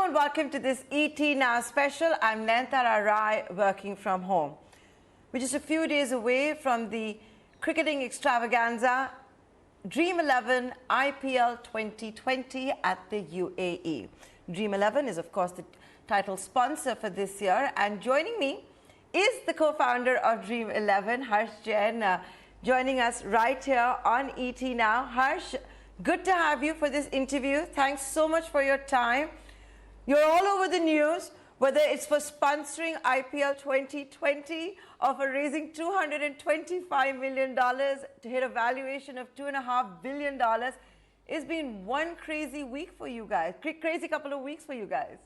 and welcome to this ET Now special. I'm Nayantara Rai, working from home. We're just a few days away from the cricketing extravaganza, Dream 11 IPL 2020 at the UAE. Dream 11 is, of course, the title sponsor for this year. And joining me is the co-founder of Dream 11, Harsh Jain, joining us right here on ET Now. Harsh, good to have you for this interview. Thanks so much for your time. You're all over the news, whether it's for sponsoring IPL 2020 or for raising $225 million to hit a valuation of $2.5 billion. It's been one crazy week for you guys, crazy couple of weeks for you guys.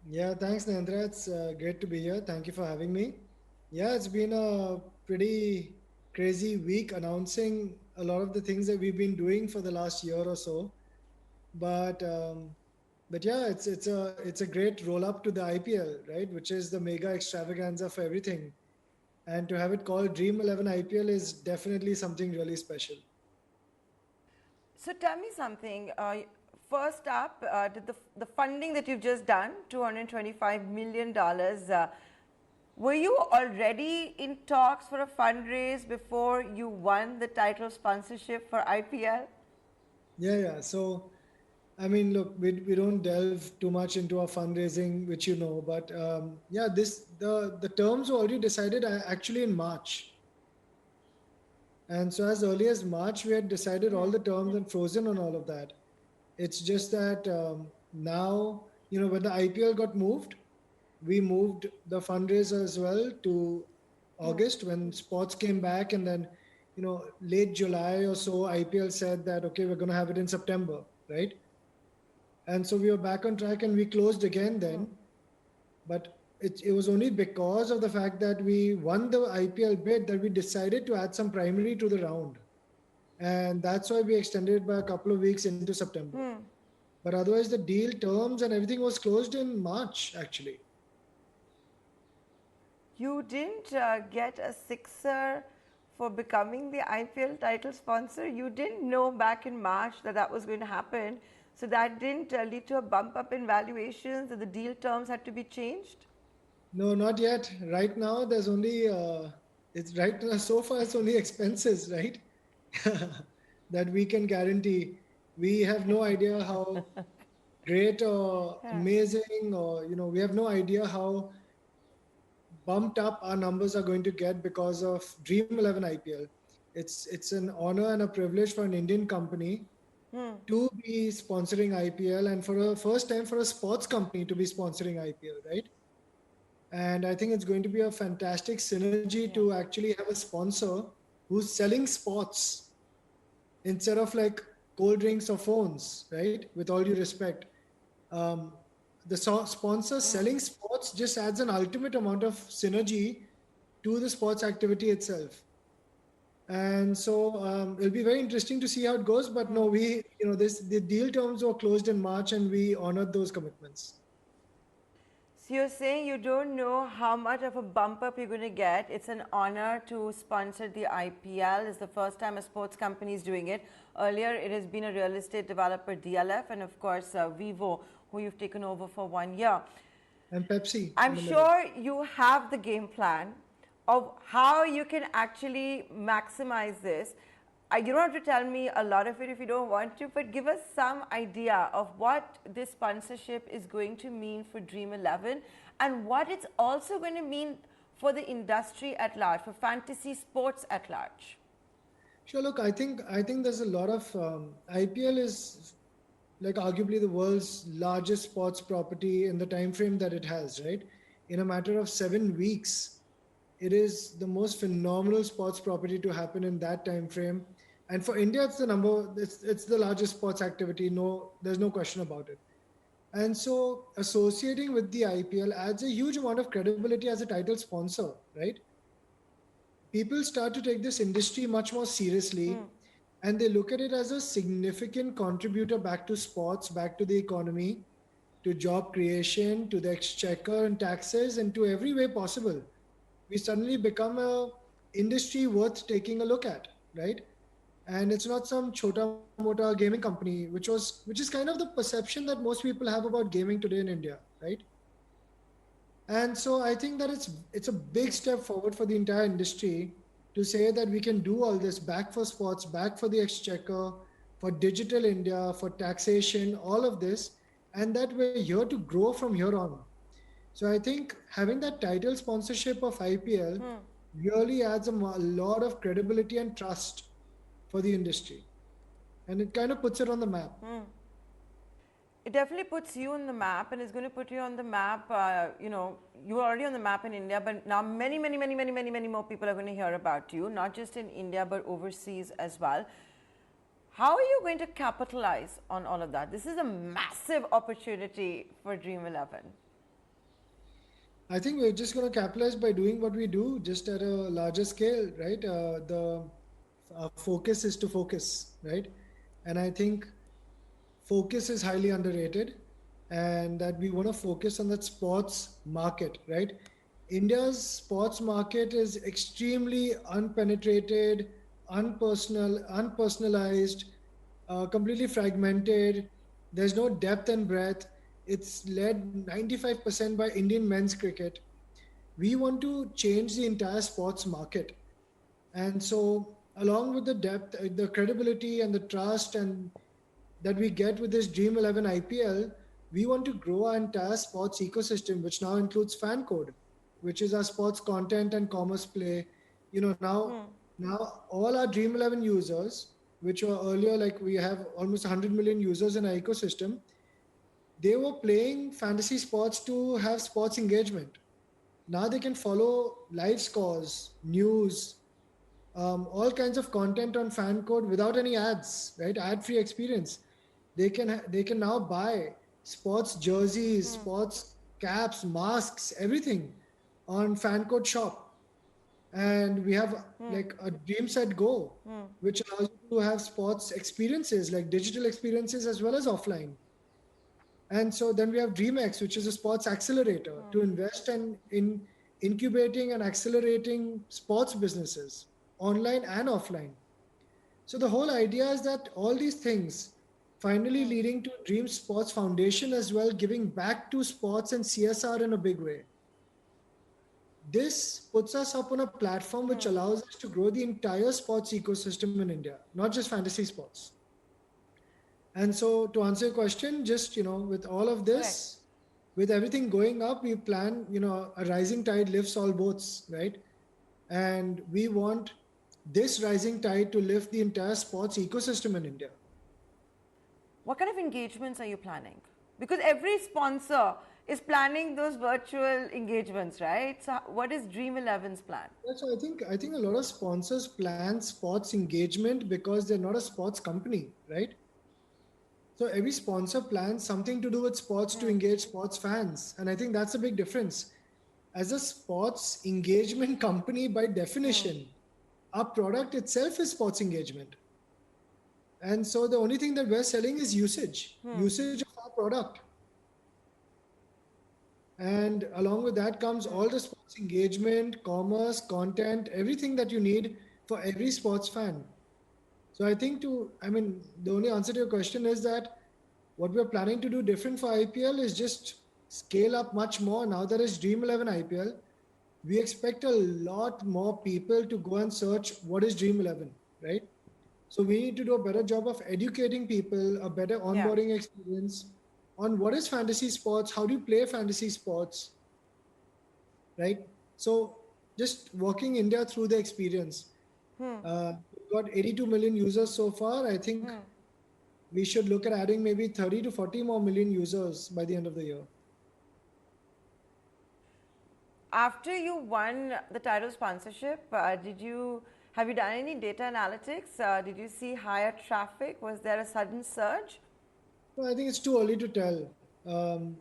Yeah, thanks, Nandra. It's great to be here. Thank you for having me. Yeah, it's been a pretty crazy week announcing a lot of the things that we've been doing for the last year or so. But yeah, it's a great roll up to the IPL, right? Which is the mega extravaganza for everything. And to have it called Dream 11 IPL is definitely something really special. So tell me something. First up, the funding that you've just done, $225 million, were you already in talks for a fundraise before you won the title sponsorship for IPL? Yeah. So, I mean, look, we don't delve too much into our fundraising, which you know, but yeah, the terms were already decided actually in March. And so as early as March, we had decided all the terms and frozen on all of that. It's just that now, when the IPL got moved, we moved the fundraiser as well to August when sports came back. And then, late July or so, IPL said that, okay, we're going to have it in September, right? And so we were back on track and we closed again then. But it was only because of the fact that we won the IPL bid that we decided to add some primary to the round. And that's why we extended it by a couple of weeks into September. But otherwise, the deal terms and everything was closed in March, actually. You didn't get a sixer for becoming the IPL title sponsor. You didn't know back in March that that was going to happen. So that didn't lead to a bump up in valuations, that the deal terms had to be changed? No, not yet. Right now, there's only, it's right now, so far, it's only expenses, right? That we can guarantee. We have no idea how great or amazing or, we have no idea how bumped up our numbers are going to get because of Dream 11 IPL. It's an honor and a privilege for an Indian company to be sponsoring IPL and for the first time for a sports company to be sponsoring IPL, right? And I think it's going to be a fantastic synergy to actually have a sponsor who's selling sports instead of like cold drinks or phones, right? With all due respect. Um, the sponsor selling sports just adds an ultimate amount of synergy to the sports activity itself. And so it'll be very interesting to see how it goes. But no, the deal terms were closed in March and we honored those commitments. So you're saying you don't know how much of a bump up you're going to get. It's an honor to sponsor the IPL. It's the first time a sports company is doing it. Earlier, it has been a real estate developer, DLF, and of course, Vivo, who you've taken over for 1 year. And Pepsi. I'm sure you have the game plan of how you can actually maximize this. You don't have to tell me a lot of it if you don't want to, but give us some idea of what this sponsorship is going to mean for Dream 11 and what it's also going to mean for the industry at large, for fantasy sports at large. Sure. Look, I think there's a lot of IPL is like arguably the world's largest sports property in the time frame that it has, right? In a matter of 7 weeks, it is the most phenomenal sports property to happen in that time frame. And for India, it's the largest sports activity. No, there's no question about it. And so associating with the IPL adds a huge amount of credibility as a title sponsor, right? People start to take this industry much more seriously and they look at it as a significant contributor back to sports, back to the economy, to job creation, to the exchequer and taxes, and to every way possible. We suddenly become a industry worth taking a look at, right? and it's not some chota mota gaming company, which is kind of the perception that most people have about gaming today in India, right? And so I think that it's a big step forward for the entire industry to say that we can do all this back for sports, back for the exchequer, for digital India, for taxation, all of this, and that we're here to grow from here on. So I think having that title sponsorship of IPL really adds a lot of credibility and trust for the industry, and it kind of puts it on the map. It definitely puts you on the map, and it's going to put you on the map. You're already on the map in India, but now many more people are going to hear about you, not just in India, but overseas as well. How are you going to capitalize on all of that? This is a massive opportunity for Dream 11. I think we're just going to capitalize by doing what we do, just at a larger scale, right? The focus is to focus, right? And I think focus is highly underrated, and that we want to focus on that sports market, right? India's sports market is extremely unpenetrated, unpersonalized, completely fragmented. There's no depth and breadth. It's led 95% by Indian men's cricket. We want to change the entire sports market. And so, along with the depth, the credibility, and the trust, and that we get with this Dream 11 IPL, we want to grow our entire sports ecosystem, which now includes fan code, which is our sports content and commerce play. Now all our Dream 11 users, which were earlier, like, we have almost 100 million users in our ecosystem, they were playing fantasy sports to have sports engagement. Now they can follow live scores, news, all kinds of content on fan code without any ads, right? Ad-free experience. They can now buy sports jerseys, sports caps, masks, everything on fan code shop. And we have like a Dream Set Go, which allows you to have sports experiences, like digital experiences as well as offline. And so then we have DreamX, which is a sports accelerator to invest in incubating and accelerating sports businesses, online and offline. So the whole idea is that all these things finally leading to Dream Sports Foundation as well, giving back to sports and CSR in a big way. This puts us up on a platform which allows us to grow the entire sports ecosystem in India, not just fantasy sports. And so, to answer your question, just, with all of Correct. this, with everything going up, we plan, a rising tide lifts all boats, right? And we want this rising tide to lift the entire sports ecosystem in India. What kind of engagements are you planning? Because every sponsor is planning those virtual engagements, right? So, what is Dream 11's plan? Yeah, so I think a lot of sponsors plan sports engagement because they're not a sports company, right? So every sponsor plans something to do with sports to engage sports fans, and I think that's a big difference. As a sports engagement company, by definition, our product itself is sports engagement. And so the only thing that we're selling is usage of our product. And along with that comes all the sports engagement, commerce, content, everything that you need for every sports fan. So the only answer to your question is that what we're planning to do different for IPL is just scale up much more. Now there is Dream 11 IPL. We expect a lot more people to go and search what is Dream 11, right? So we need to do a better job of educating people, a better Yeah. onboarding experience on what is fantasy sports, how do you play fantasy sports, right? So just walking India through the experience. We've got 82 million users so far. I think we should look at adding maybe 30 to 40 more million users by the end of the year. After you won the title sponsorship, have you done any data analytics? Did you see higher traffic? Was there a sudden surge? No, I think it's too early to tell. Um,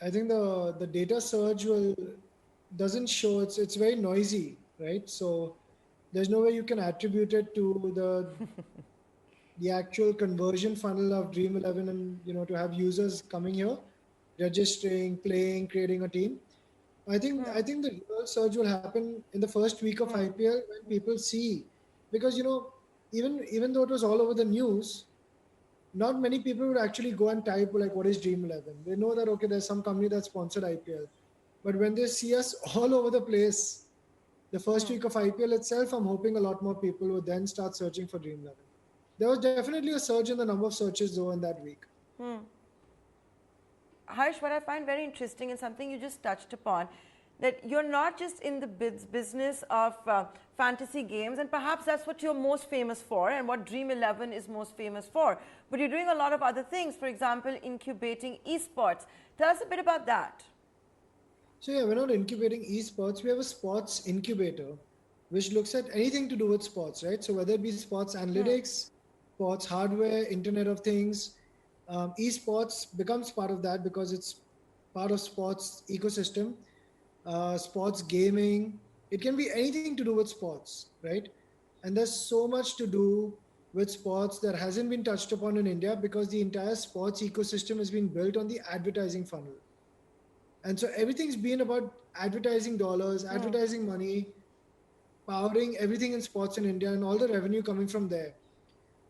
I think the data surge will doesn't show. It's very noisy, right? So there's no way you can attribute it to the actual conversion funnel of Dream 11, and to have users coming here, registering, playing, creating a team. I think the real surge will happen in the first week of IPL when people see, because even though it was all over the news, not many people would actually go and type like what is Dream 11. They know that okay, there's some company that sponsored IPL, but when they see us all over the place, the first week of IPL itself, I'm hoping a lot more people would then start searching for Dream 11. There was definitely a surge in the number of searches though in that week. Harsh, what I find very interesting and something you just touched upon, that you're not just in the business of fantasy games, and perhaps that's what you're most famous for and what Dream 11 is most famous for, but you're doing a lot of other things, for example, incubating esports. Tell us a bit about that. So yeah, we're not incubating esports. We have a sports incubator, which looks at anything to do with sports, right? So whether it be sports analytics, sports hardware, Internet of Things, esports becomes part of that because it's part of sports ecosystem. Sports gaming, it can be anything to do with sports, right? And there's so much to do with sports that hasn't been touched upon in India because the entire sports ecosystem has been built on the advertising funnel. And so everything's been about advertising dollars, advertising money, powering everything in sports in India and all the revenue coming from there.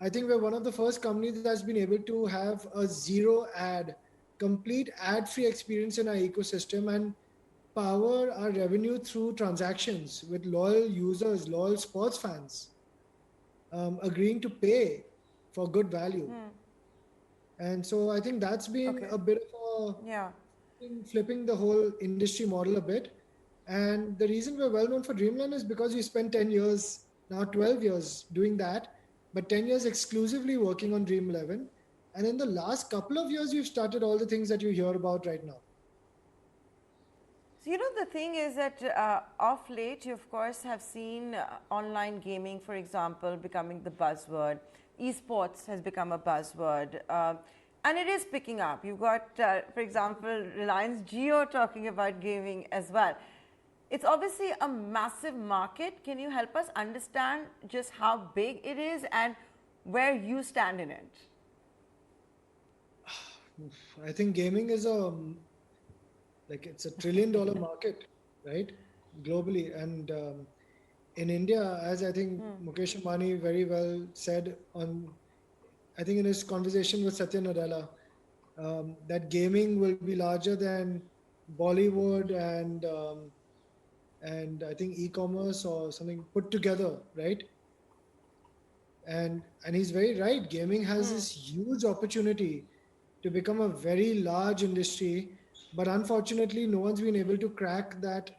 I think we're one of the first companies that's been able to have a zero ad, complete ad free experience in our ecosystem and power our revenue through transactions with loyal users, loyal sports fans agreeing to pay for good value. And so I think that's been Okay. a bit of a Yeah. flipping the whole industry model a bit. And the reason we're well known for Dreamland is because we spent 10 years, now 12 years doing that, but 10 years exclusively working on Dream 11. And in the last couple of years, we've started all the things that you hear about right now. So, the thing is that of late, you of course have seen online gaming, for example, becoming the buzzword. Esports has become a buzzword. And it is picking up. You've got, for example, Reliance Geo talking about gaming as well. It's obviously a massive market. Can you help us understand just how big it is and where you stand in it? I think gaming is it's $1 trillion market, right? Globally. And in India, as I think Mukesh Ambani very well said I think in his conversation with Satya Nadella, that gaming will be larger than Bollywood and I think e-commerce or something put together, right? And he's very right. Gaming has this huge opportunity to become a very large industry, but unfortunately, no one's been able to crack that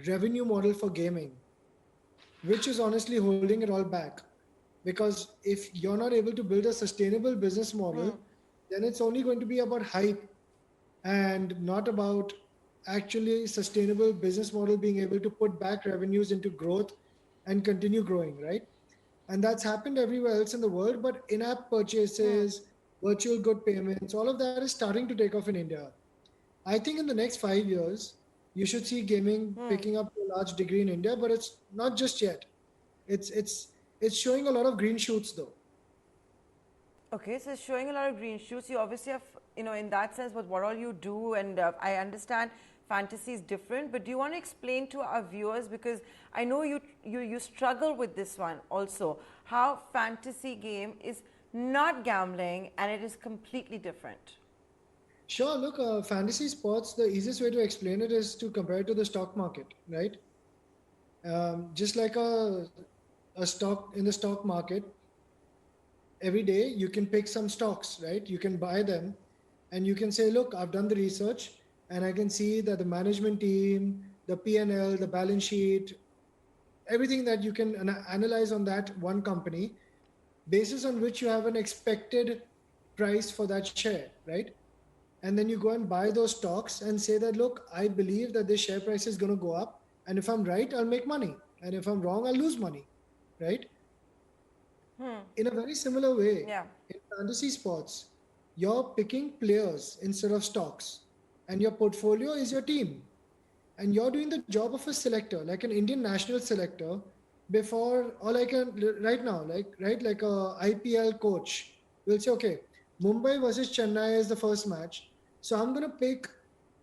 revenue model for gaming, which is honestly holding it all back. Because if you're not able to build a sustainable business model, then it's only going to be about hype and not about actually sustainable business model being able to put back revenues into growth and continue growing, right? And that's happened everywhere else in the world, but in-app purchases, virtual good payments, all of that is starting to take off in India. I think in the next 5 years, you should see gaming picking up to a large degree in India, but it's not just yet. It's showing a lot of green shoots though. Okay, so it's showing a lot of green shoots. You obviously have, in that sense, what all you do, and I understand fantasy is different. But do you want to explain to our viewers, because I know you struggle with this one also, how fantasy game is not gambling and it is completely different. Sure, look, fantasy sports, the easiest way to explain it is to compare it to the stock market, right? Just like a stock in the stock market, every day you can pick some stocks, right? You can buy them and you can say, look, I've done the research and I can see that the management team, the P&L, the balance sheet, everything that you can analyze on that one company, basis on which you have an expected price for that share, right? And then you go and buy those stocks and say that, look, I believe that this share price is going to go up. And if I'm right, I'll make money. And if I'm wrong, I'll lose money, right? In a very similar way, Yeah. in fantasy sports, you're picking players instead of stocks, and your portfolio is your team. And you're doing the job of a selector, like an Indian national selector, before, or like right now, like a IPL coach will say, okay, Mumbai versus Chennai is the first match, so I'm going to pick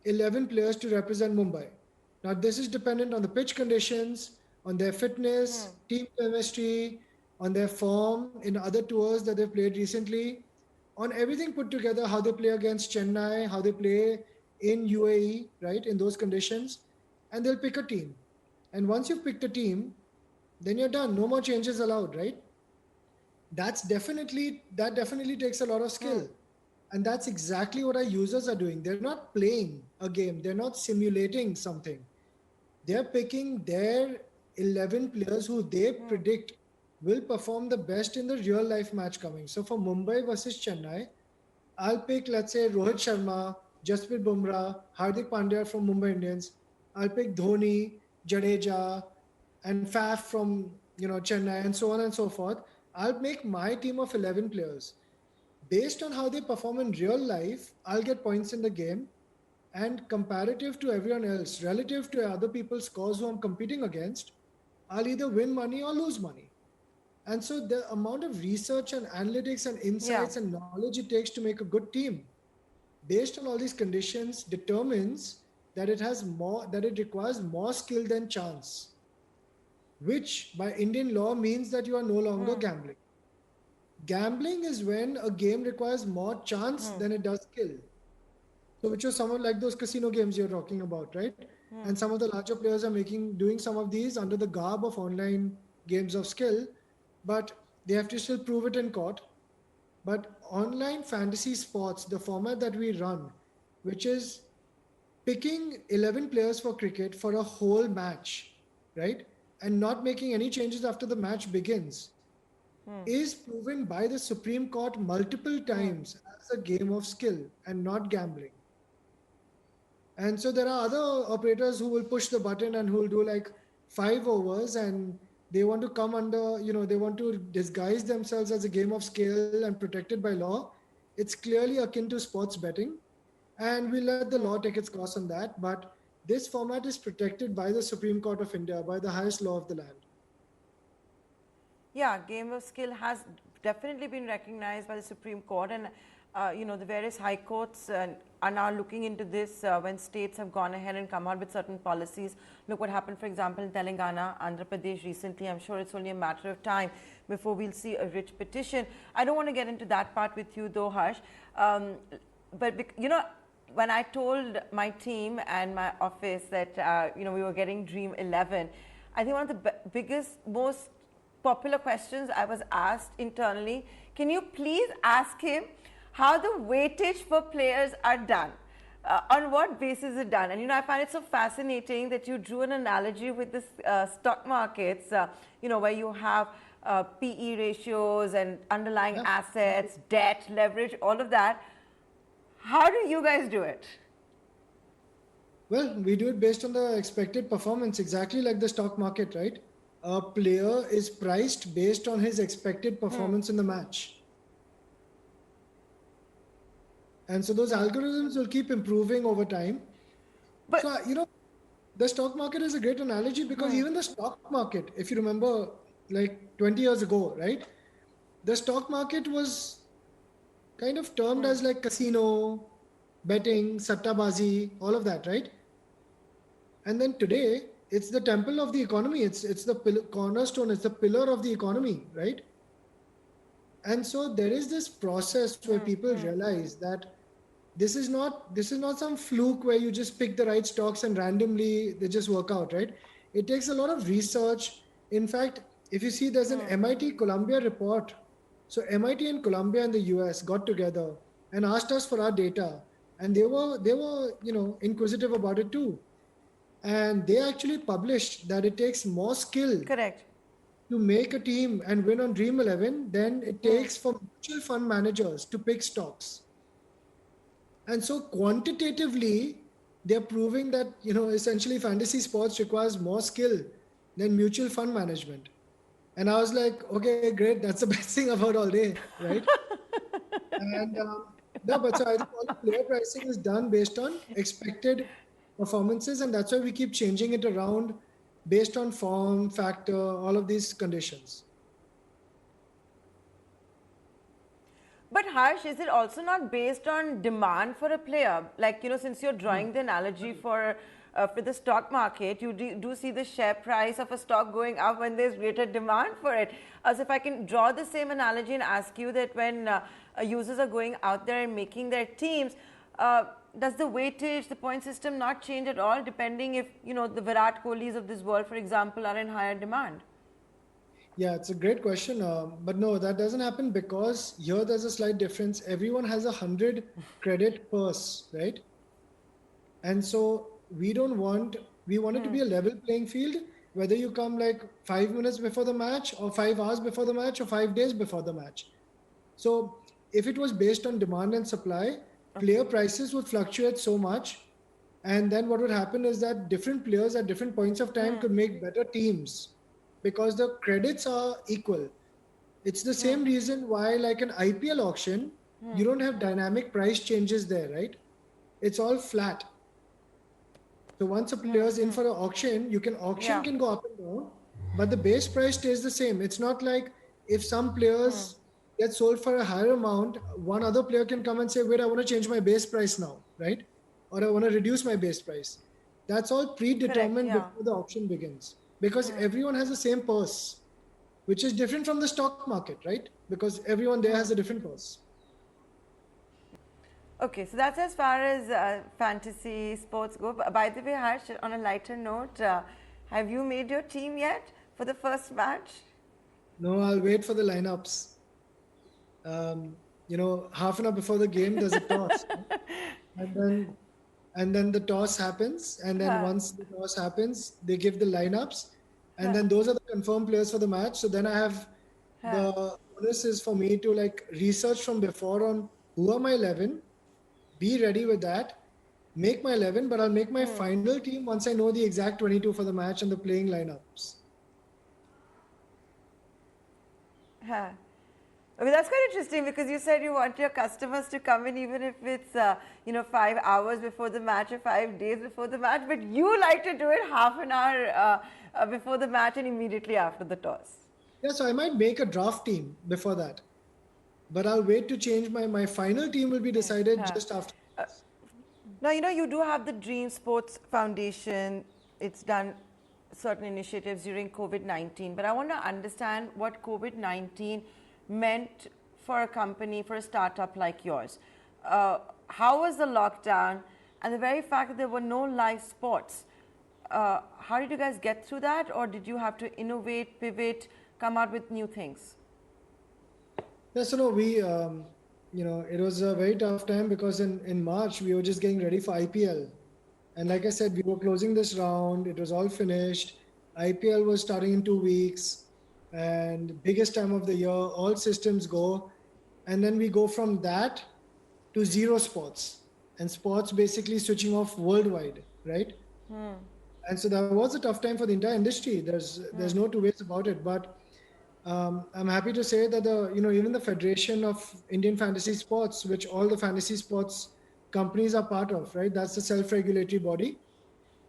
11 players to represent Mumbai. Now, this is dependent on the pitch conditions, on their fitness, team chemistry, on their form in other tours that they've played recently, on everything put together, how they play against Chennai, how they play in UAE, right, in those conditions, and they'll pick a team. And once you've picked a team, then you're done. No more changes allowed, right? That definitely takes a lot of skill. And that's exactly what our users are doing. They're not playing a game, they're not simulating something. They're picking their 11 players who they predict will perform the best in the real life match coming. So for Mumbai versus Chennai, I'll pick, let's say, Rohit Sharma, Jasprit Bumrah, Hardik Pandya from Mumbai Indians. I'll pick Dhoni, Jadeja, and Faf from Chennai, and so on and so forth. I'll make my team of 11 players. Based on how they perform in real life, I'll get points in the game. And comparative to everyone else, relative to other people's scores who I'm competing against, I'll either win money or lose money. And so the amount of research and analytics and Yeah. insights and knowledge it takes to make a good team, based on all these conditions, determines that it requires more skill than chance, which by Indian law means that you are no longer gambling. Gambling is when a game requires more chance than it does skill. So which was someone like those casino games you're talking about, right? And some of the larger players are doing some of these under the garb of online games of skill, but they have to still prove it in court. But online fantasy sports, the format that we run, which is picking 11 players for cricket for a whole match, right? And not making any changes after the match begins, is proven by the Supreme Court multiple times as a game of skill and not gambling. And so there are other operators who will push the button and who will do like 5 overs, and they want to come under, they want to disguise themselves as a game of skill and protected by law. It's clearly akin to sports betting, and we let the law take its course on that. But this format is protected by the Supreme Court of India, by the highest law of the land. Yeah, game of skill has definitely been recognized by the Supreme Court, and the various high courts are now looking into this when states have gone ahead and come out with certain policies. Look what happened, for example, in Telangana, Andhra Pradesh recently. I'm sure it's only a matter of time before we'll see a writ petition. I don't want to get into that part with you, though, Harsh. But when I told my team and my office that we were getting Dream 11, I think one of the biggest, most popular questions I was asked internally, can you please ask him how the weightage for players are done? On what basis is it done? And I find it so fascinating that you drew an analogy with the stock markets, where you have PE ratios and underlying assets, debt, leverage, all of that. How do you guys do it? Well, we do it based on the expected performance, exactly like the stock market, right? A player is priced based on his expected performance in the match. And so those algorithms will keep improving over time. But So, the stock market is a great analogy because even the stock market, if you remember, like 20 years ago, right? The stock market was kind of termed as like casino, betting, sattabazi, all of that, right? And then today, it's the temple of the economy. It's the cornerstone. It's the pillar of the economy, right? And so there is this process where people realize that this is not some fluke where you just pick the right stocks and randomly they just work out, right? It takes a lot of research. In fact, if you see, there's an MIT Columbia report. So MIT and Columbia in the US got together and asked us for our data, and they were inquisitive about it too. And they actually published that it takes more skill correct. to make a team and win on Dream 11 than it takes for mutual fund managers to pick stocks. And so quantitatively, they're proving that, essentially fantasy sports requires more skill than mutual fund management. And I was like, okay, great. That's the best thing I've heard all day, right? And no, but so I think all the player pricing is done based on expected performances, and that's why we keep changing it around based on form, factor, all of these conditions. But Harsh, is it also not based on demand for a player? Like, since you're drawing the analogy for for the stock market, you do see the share price of a stock going up when there's greater demand for it. As if I can draw the same analogy and ask you that when users are going out there and making their teams, does the weightage, the point system not change at all depending if, the Virat Kohlis of this world, for example, are in higher demand? Yeah, it's a great question. But no, that doesn't happen because here there's a slight difference. Everyone has 100 credit purse, right? And so we want it to be a level playing field, whether you come like 5 minutes before the match or 5 hours before the match or 5 days before the match. So if it was based on demand and supply, player prices would fluctuate so much. And then what would happen is that different players at different points of time could make better teams because the credits are equal. It's the same reason why, like an IPL auction, you don't have dynamic price changes there, right? It's all flat. So once a player's in for an auction, auction Yeah. can go up and down, but the base price stays the same. It's not like if some players get sold for a higher amount, one other player can come and say, "Wait, I want to change my base price now, right? Or I want to reduce my base price." That's all Correct, predetermined yeah. before the auction begins because everyone has the same purse, which is different from the stock market, right? Because everyone there has a different purse. Okay, so that's as far as fantasy sports go. By the way, Harsh, on a lighter note, have you made your team yet for the first match? No, I'll wait for the lineups. Half an hour before the game, there's a toss, and then the toss happens, and then Huh. once the toss happens, they give the lineups, and Huh. then those are the confirmed players for the match. So then I have Huh. the bonus is for me to like research from before on who are my 11, be ready with that, make my 11, but I'll make my final team once I know the exact 22 for the match and the playing lineups. Huh. Okay, that's quite interesting because you said you want your customers to come in even if it's 5 hours before the match or 5 days before the match, but you like to do it half an hour before the match and immediately after the toss. Yeah, so I might make a draft team before that, but I'll wait to change my final team will be decided Huh. just after. Now, you do have the Dream Sports Foundation. It's done certain initiatives during COVID-19, but I want to understand what COVID-19 meant for a company, for a startup like yours. How was the lockdown and the very fact that there were no live sports? How did you guys get through that, or did you have to innovate, pivot, come out with new things? Yeah, so no, it was a very tough time because in March we were just getting ready for IPL. And like I said, we were closing this round, it was all finished. IPL was starting in 2 weeks, and biggest time of the year, all systems go. And then we go from that to zero sports, and sports basically switching off worldwide, right? And so that was a tough time for the entire industry. There's no two ways about it. But I'm happy to say that even the Federation of Indian Fantasy Sports, which all the fantasy sports companies are part of, right? That's the self-regulatory body.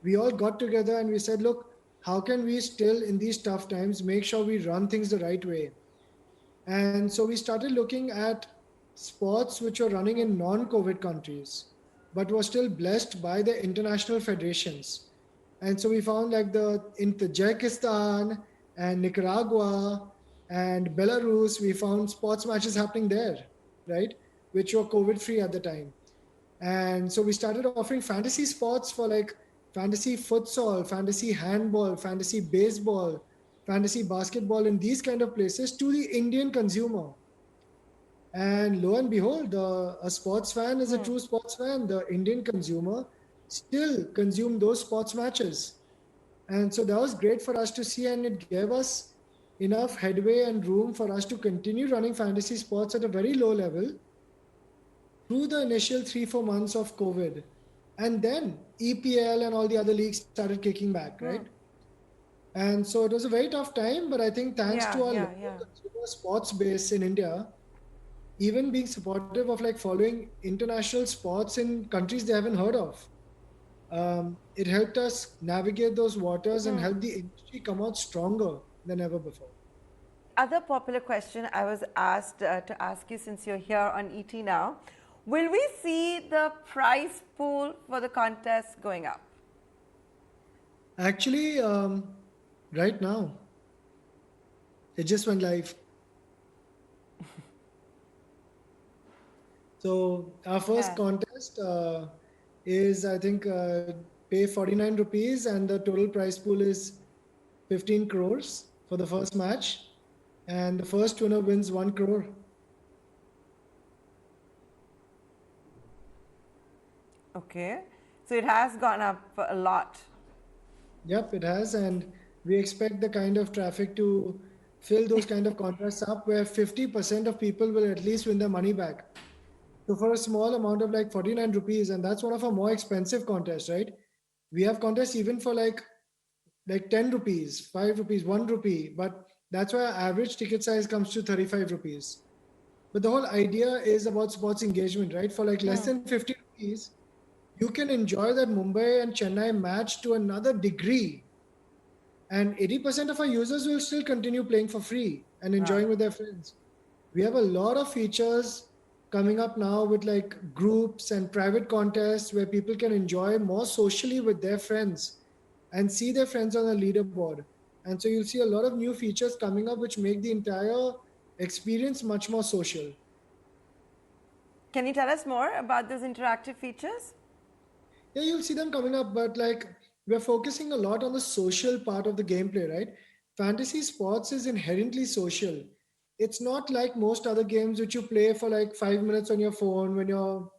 We all got together and we said, look, how can we still in these tough times make sure we run things the right way? And so we started looking at sports which were running in non-COVID countries, but were still blessed by the international federations. And so we found like in Tajikistan and Nicaragua and Belarus, we found sports matches happening there, right? Which were COVID free at the time. And so we started offering fantasy sports for like fantasy futsal, fantasy handball, fantasy baseball, fantasy basketball in these kind of places to the Indian consumer. And lo and behold, a sports fan is a true sports fan. The Indian consumer still consume those sports matches. And so that was great for us to see, and it gave us enough headway and room for us to continue running fantasy sports at a very low level through the initial 3-4 months of COVID. And then EPL and all the other leagues started kicking back, right? And so it was a very tough time, but I think thanks Yeah, to our yeah, local yeah. consumer sports base in India, even being supportive of like following international sports in countries they haven't heard of, it helped us navigate those waters and help the industry come out stronger than ever before. Other popular question I was asked to ask you since you're here on ET now, will we see the prize pool for the contest going up? Actually, right now, it just went live. So our first Yeah. contest is, I think, pay 49 rupees, and the total prize pool is 15 crores for the first match. And the first winner wins 1 crore. Okay. So it has gone up a lot. Yep, it has. And we expect the kind of traffic to fill those kind of contests up where 50% of people will at least win their money back. So for a small amount of like 49 rupees, and that's one of our more expensive contests, right? We have contests even for like 10 rupees, 5 rupees, 1 rupee, but that's why our average ticket size comes to 35 rupees. But the whole idea is about sports engagement, right? For like less than 50 rupees, you can enjoy that Mumbai and Chennai match to another degree. And 80% of our users will still continue playing for free and Wow. enjoying with their friends. We have a lot of features coming up now with like groups and private contests where people can enjoy more socially with their friends and see their friends on a leaderboard. And so you'll see a lot of new features coming up which make the entire experience much more social. Can you tell us more about those interactive features? Yeah, you'll see them coming up, but like we're focusing a lot on the social part of the gameplay, right? Fantasy sports is inherently social. It's not like most other games which you play for like 5 minutes on your phone when you're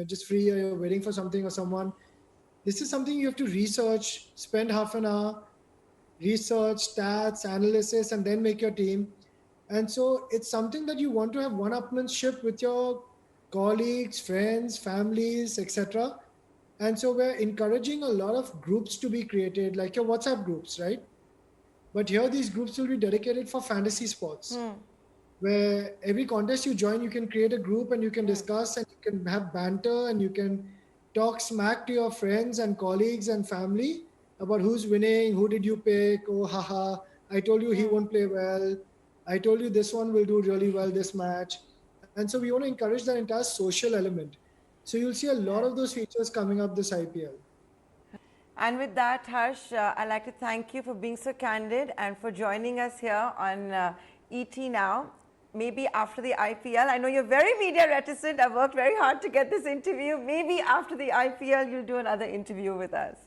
just free or you're waiting for something or someone. This is something you have to research, spend half an hour, research, stats, analysis, and then make your team. And so it's something that you want to have one-upmanship with your colleagues, friends, families, etc. And so we're encouraging a lot of groups to be created, like your WhatsApp groups, right? But here these groups will be dedicated for fantasy sports, where every contest you join, you can create a group and you can discuss and you can have banter and you can talk smack to your friends and colleagues and family about who's winning, who did you pick, oh haha, I told you he won't play well, I told you this one will do really well this match. And so we want to encourage that entire social element. So you'll see a lot Yeah. of those features coming up this IPL. And with that, Harsh, I'd like to thank you for being so candid and for joining us here on ET Now. Maybe after the IPL, I know you're very media reticent. I've worked very hard to get this interview. Maybe after the IPL, you'll do another interview with us.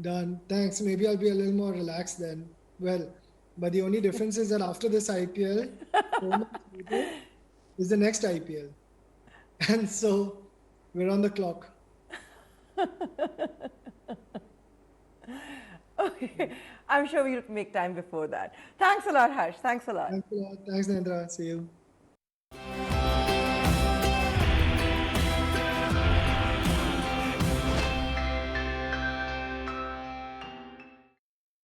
Done. Thanks. Maybe I'll be a little more relaxed then. Well, but the only difference is that after this IPL, 4 months later is the next IPL. And so we're on the clock. Okay, I'm sure we'll make time before that. Thanks a lot, Harsh. Thanks a lot. Thanks a lot. Thanks, Nandra. See you.